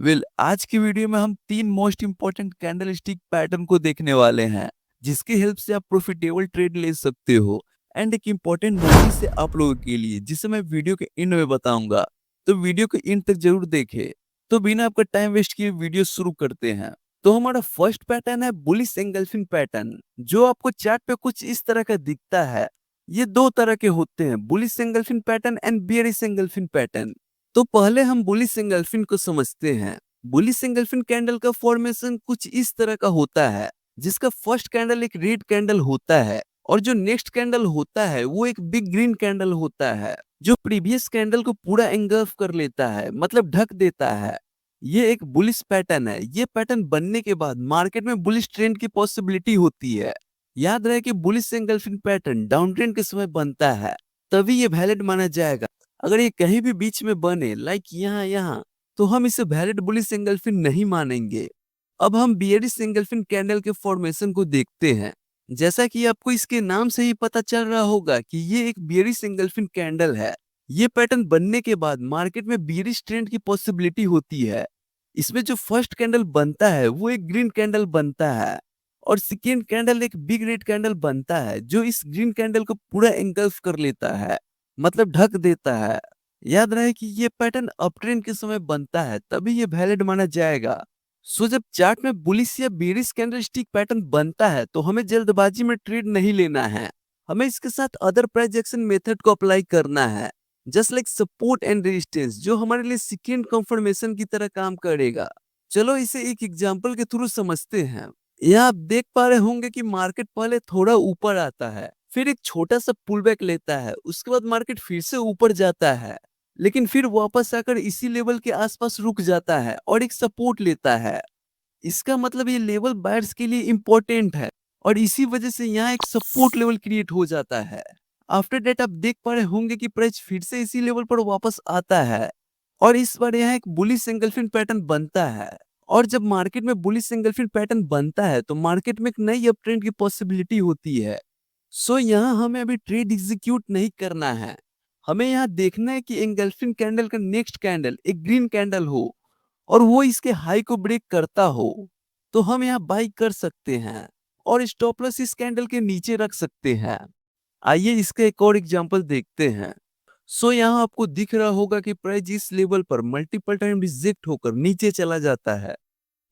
आज की वीडियो में हम 3 मोस्ट इंपॉर्टेंट कैंडलस्टिक पैटर्न को देखने वाले हैं, जिसकी हेल्प से आप प्रॉफिटेबल ट्रेड ले सकते हो। एंड एक इंपॉर्टेंट नोटिस है आप लोगों के लिए, जिसे मैं वीडियो के एंड में बताऊंगा, तो वीडियो के एंड तक जरूर देखें। तो बिना आपका टाइम वेस्ट किए वीडियो शुरू करते हैं। तो हमारा फर्स्ट पैटर्न है बुलिश एंगल्फिंग पैटर्न, जो आपको चार्ट पे कुछ इस तरह का दिखता है। ये दो तरह के होते हैं, bullish engulfing pattern and bearish engulfing pattern. तो पहले हम बुलिश एंगल्फिंग को समझते हैं। बुलिश एंगल्फिंग कैंडल का फॉर्मेशन कुछ इस तरह का होता है, जिसका फर्स्ट कैंडल एक रेड कैंडल होता है और जो नेक्स्ट कैंडल होता है वो एक बिग ग्रीन कैंडल होता है, जो प्रीवियस कैंडल को पूरा एंगल्फ कर लेता है, मतलब ढक देता है। ये एक बुलिश पैटर्न है। ये पैटर्न बनने के बाद मार्केट में बुलिश ट्रेंड की पॉसिबिलिटी होती है। याद रहे कि bullish engulfing pattern down trend के समय बनता है, तभी ये वैलिड माना जाएगा। अगर ये कहीं भी बीच में बने, लाइक यहाँ यहाँ, तो हम इसे वैलिड बुलिश एंगल्फिंग नहीं मानेंगे। अब हम बियरिश एंगल्फिंग कैंडल के फॉर्मेशन को देखते हैं। जैसा कि आपको इसके नाम से ही पता चल रहा होगा कि ये एक बियरिश एंगल्फिंग कैंडल है। ये पैटर्न बनने के बाद मार्केट में बियरिश ट्रेंड की पॉसिबिलिटी होती है। इसमें जो फर्स्ट कैंडल बनता है वो एक ग्रीन कैंडल बनता है और सेकेंड कैंडल एक बिग रेड कैंडल बनता है, जो इस ग्रीन कैंडल को पूरा एंगल्फ कर लेता है, मतलब ढक देता है। याद रहे कि ये पैटर्न अप ट्रेंड के समय बनता है, तभी ये वैलिड माना जाएगा। सो जब चार्ट में बुलिश या बेरिश कैंडलस्टिक पैटर्न बनता है, तो हमें जल्दबाजी में ट्रेड नहीं लेना है। हमें इसके साथ अदर प्राइस एक्शन मेथड को अप्लाई करना है, just like support and resistance, जो हमारे लिए सेकेंड कंफर्मेशन की तरह काम करेगा। चलो इसे एक एग्जांपल के थ्रू समझते हैं। यह आप देख पा रहे होंगे कि मार्केट पहले थोड़ा ऊपर आता है, फिर एक छोटा सा पुल बैक लेता है, उसके बाद मार्केट फिर से ऊपर जाता है, लेकिन फिर वापस आकर इसी लेवल के आसपास रुक जाता है और एक सपोर्ट लेता है। इसका मतलब ये लेवल बायर्स के लिए इंपॉर्टेंट है और इसी वजह से यहाँ एक सपोर्ट लेवल क्रिएट हो जाता है। आफ्टर दैट आप देख पा रहे होंगे कि प्राइस फिर से इसी लेवल पर वापस आता है और इस बार यहाँ एक बुलिश एंगल्फिंग पैटर्न बनता है। और जब मार्केट में बुलिश एंगल्फिंग पैटर्न बनता है, तो मार्केट में एक नई अप ट्रेंड की पॉसिबिलिटी होती है। सो यहाँ हमें अभी ट्रेड एग्जीक्यूट नहीं करना है। हमें यहाँ देखना है कि एंगल्फिंग कैंडल का नेक्स्ट कैंडल एक ग्रीन कैंडल हो और वो इसके हाई को ब्रेक करता हो, तो हम यहाँ बाई कर सकते हैं और स्टॉप लॉस इस कैंडल के नीचे रख सकते हैं। आइए इसका एक और एग्जांपल देखते हैं। सो यहाँ आपको दिख रहा होगा कि प्राइस इस लेवल पर मल्टीपल टाइम रिजेक्ट होकर नीचे चला जाता है।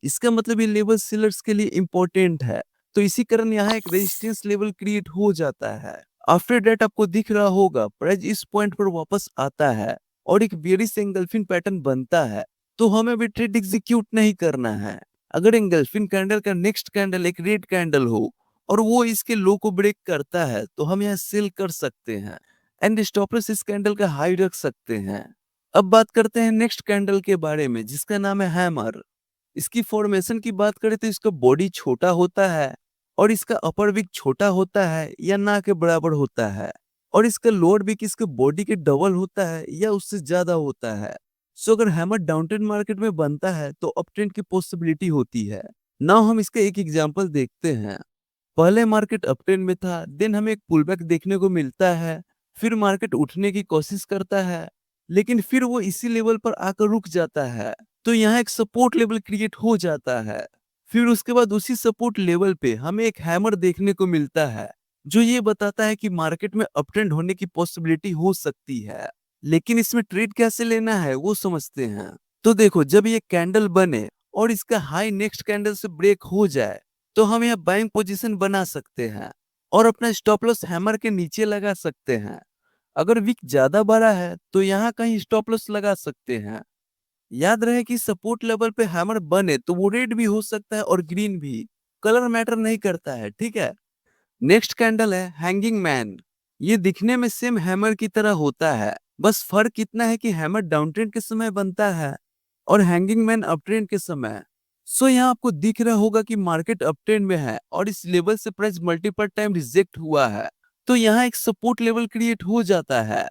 इसका मतलब ये लेवल सेलर्स के लिए इंपॉर्टेंट है, तो इसी कारण यहाँ एक रेजिस्टेंस लेवल क्रिएट हो जाता है। आफ्टर दैट आपको दिख रहा होगा प्राइस इस पॉइंट पर वापस आता है और एक बेरिश एंगल्फिंग पैटर्न बनता है, तो हमें भी ट्रेड एग्जीक्यूट नहीं करना है। अगर एंगल्फिंग कैंडल का नेक्स्ट कैंडल एक रेड कैंडल हो और वो इसके लो को ब्रेक करता है, तो हम यहाँ सेल कर सकते हैं एंड स्टॉप लॉस इस कैंडल का हाई रख सकते हैं। अब बात करते हैं नेक्स्ट कैंडल के बारे में, जिसका नाम है हैमर। इसकी फॉर्मेशन की बात करें तो इसका बॉडी छोटा होता है और इसका अपर विक छोटा होता है या ना के बराबर होता है, और इसका लोअर विक इसके बॉडी के डबल होता है या उससे ज्यादा होता है। सो अगर हैमर डाउन ट्रेंड मार्केट में बनता है तो अप ट्रेंड की पॉसिबिलिटी होती है। नाउ हम इसका एक एग्जांपल देखते हैं। पहले मार्केट अप ट्रेंड में था, देन हमें एक पुल बैक देखने को मिलता है, फिर मार्केट उठने की कोशिश करता है, लेकिन फिर वो इसी लेवल पर आकर रुक जाता है, तो यहाँ एक सपोर्ट लेवल क्रिएट हो जाता है। फिर उसके बाद उसी सपोर्ट लेवल पे हमें एक हैमर देखने को मिलता है, जो ये बताता है कि मार्केट में अप ट्रेंड होने की पॉसिबिलिटी हो सकती है। लेकिन इसमें ट्रेड कैसे लेना है वो समझते हैं। तो देखो, जब ये कैंडल बने और इसका हाई नेक्स्ट कैंडल से ब्रेक हो जाए, तो हम यहाँ बाइंग पोजीशन बना सकते हैं और अपना स्टॉप लॉस हैमर के नीचे लगा सकते हैं। अगर विक ज्यादा बड़ा है तो यहाँ कहीं स्टॉप लॉस लगा सकते हैं। याद रहे कि सपोर्ट लेवल पे हैमर बने तो वो रेड भी हो सकता है और ग्रीन भी, कलर मैटर नहीं करता है, ठीक है। नेक्स्ट कैंडल है हैंगिंग मैन। ये दिखने में सेम हैमर की तरह होता है, बस फर्क इतना है कि हैमर डाउन ट्रेंड के समय बनता है और हैंगिंग मैन अप ट्रेंड के समय। सो यहाँ आपको दिख रहा होगा कि मार्केट अप ट्रेंड में है और इस लेवल से प्राइस मल्टीपल टाइम रिजेक्ट हुआ है, तो यहाँ एक सपोर्ट लेवल क्रिएट हो जाता है।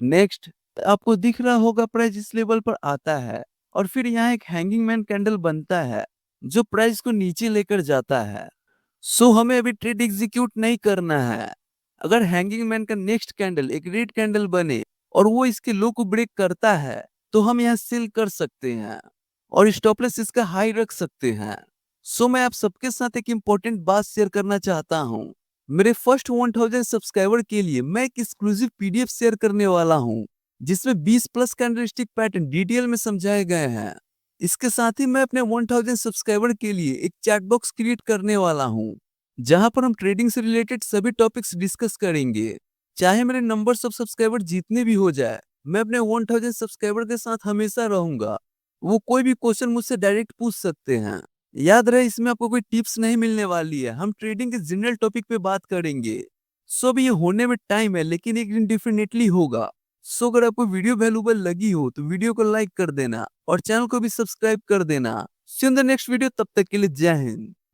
नेक्स्ट आपको दिख रहा होगा प्राइस इस लेवल पर आता है और फिर यहाँ एक हैंगिंग मैन कैंडल बनता है, जो प्राइस को नीचे लेकर जाता है। सो हमें अभी ट्रेड एग्जीक्यूट नहीं करना है। अगर हैंगिंग मैन का नेक्स्ट कैंडल एक रेड कैंडल बने और वो इसके लो को ब्रेक करता है, तो हम यहाँ सेल कर सकते हैं। और स्टॉप लॉस इसका हाई रख सकते हैं। सो मैं आप सबके साथ एक इम्पोर्टेंट बात शेयर करना चाहता हूँ। मेरे फर्स्ट 1000 सब्सक्राइबर के लिए मैं एक एक्सक्लूसिव पीडीएफ शेयर करने वाला हूँ, जिसमें 20 प्लस कैंडलस्टिक पैटर्न डिटेल में समझाए गए हैं। इसके साथ ही मैं अपने 1000 सब्सक्राइबर के लिए एक चैट बॉक्स क्रिएट करने वाला हूँ, जहां पर हम ट्रेडिंग से रिलेटेड सभी टॉपिक्स डिस्कस करेंगे। चाहे मेरे नंबर ऑफ सब्सक्राइबर जितने भी हो जाए, मैं अपने 1000 सब्सक्राइबर के साथ हमेशा रहूंगा। वो कोई भी क्वेश्चन मुझसे डायरेक्ट पूछ सकते हैं। याद रहे, इसमें आपको कोई टिप्स नहीं मिलने वाली है, हम ट्रेडिंग के जनरल टॉपिक पे बात करेंगे। सो अभी ये होने में टाइम है, लेकिन एक दिन डेफिनेटली होगा। सो अगर आपको वीडियो वैल्यूबल लगी हो तो वीडियो को लाइक कर देना और चैनल को भी सब्सक्राइब कर देना। See you in the next video, तब तक के लिए जय हिंद।